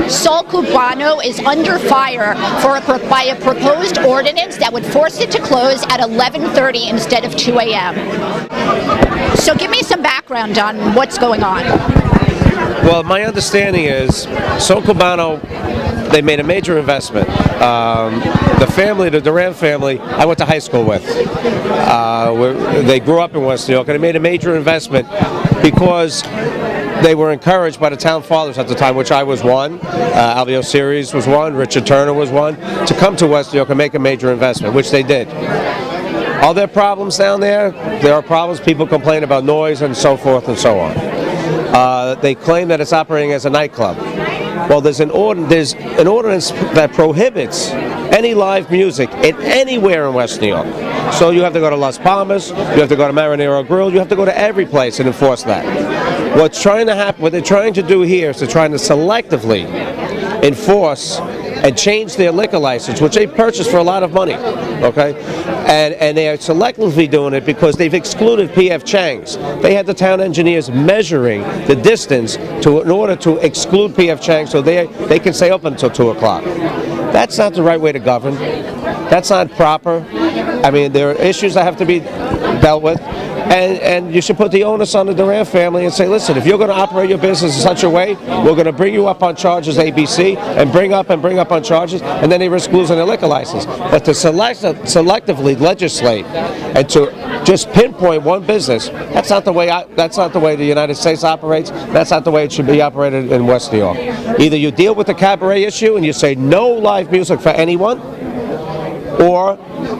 Son Cubano is under fire by a proposed ordinance that would force it to close at 11:30 instead of 2 a.m. So give me some background on what's going on. Well, my understanding is Son Cubano, they made a major investment. The family, the Duran family, I went to high school with. They grew up in West New York, and they made a major investment because they were encouraged by the town fathers at the time, which I was one, Alveo Series was one, Richard Turner was one, to come to West New York and make a major investment, which they did. Are there problems down there? There are problems. People complain about noise and so forth and so on. They claim that it's operating as a nightclub. Well, there's an ordinance that prohibits any live music anywhere in West New York. So you have to go to Las Palmas, you have to go to Marinero Grill, you have to go to every place and enforce that. What's trying to happen, what they're trying to do here is they're trying to selectively enforce and change their liquor license, which they purchased for a lot of money, okay? And they are selectively doing it because they've excluded P.F. Chang's. They had the town engineers measuring the distance in order to exclude P.F. Chang's so they can stay open until 2 o'clock. That's not the right way to govern. That's not proper. I mean, there are issues that have to be dealt with. And you should put the onus on the Duran family and say, listen, if you're going to operate your business in such a way, we're going to bring you up on charges ABC and bring up on charges, and then they risk losing their liquor license. But to selectively legislate and to just pinpoint one business, that's not the way the United States operates. That's not the way it should be operated in West New York. Either you deal with the cabaret issue and you say no live music for anyone, or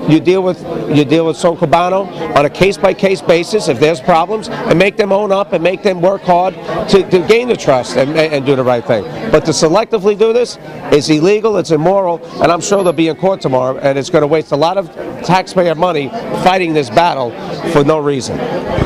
you deal with Son Cubano on a case-by-case basis if there's problems, and make them own up and make them work hard to gain the trust and do the right thing. But to selectively do this is illegal, it's immoral, and I'm sure they'll be in court tomorrow, and it's going to waste a lot of taxpayer money fighting this battle for no reason.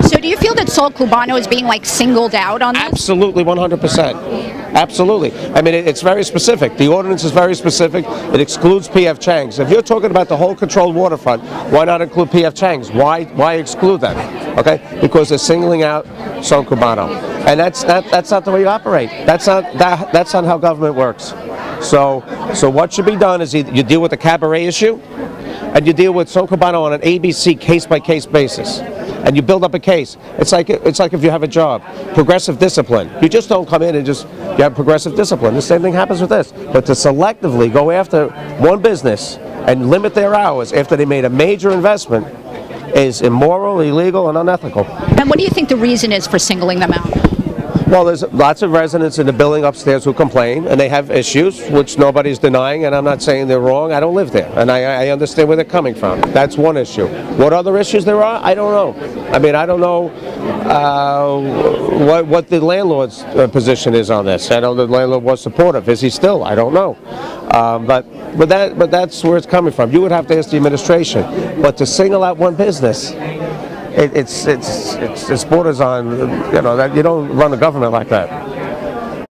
So do you feel that Son Cubano is being singled out on this? Absolutely, 100%. Absolutely. I mean, it's very specific. The ordinance is very specific. It excludes P.F. Chang's. If you're talking about the whole controlled waterfront, why not include P.F. Chang's? Why exclude them? Okay? Because they're singling out Son Cubano, and that's not the way you operate. That's not how government works. So what should be done is you deal with the cabaret issue, and you deal with Son Cubano on an ABC case-by-case basis. And you build up a case. It's like if you have a job, progressive discipline. You just don't come in and you have progressive discipline. The same thing happens with this. But to selectively go after one business and limit their hours after they made a major investment is immoral, illegal, and unethical. And what do you think the reason is for singling them out? Well, there's lots of residents in the building upstairs who complain, and they have issues, which nobody's denying, and I'm not saying they're wrong. I don't live there, and I understand where they're coming from. That's one issue. What other issues there are, I don't know. I mean, I don't know what the landlord's position is on this. I know the landlord was supportive. Is he still? I don't know. But that's where it's coming from. You would have to ask the administration. But to single out one business, it's borders on, that you don't run a government like that.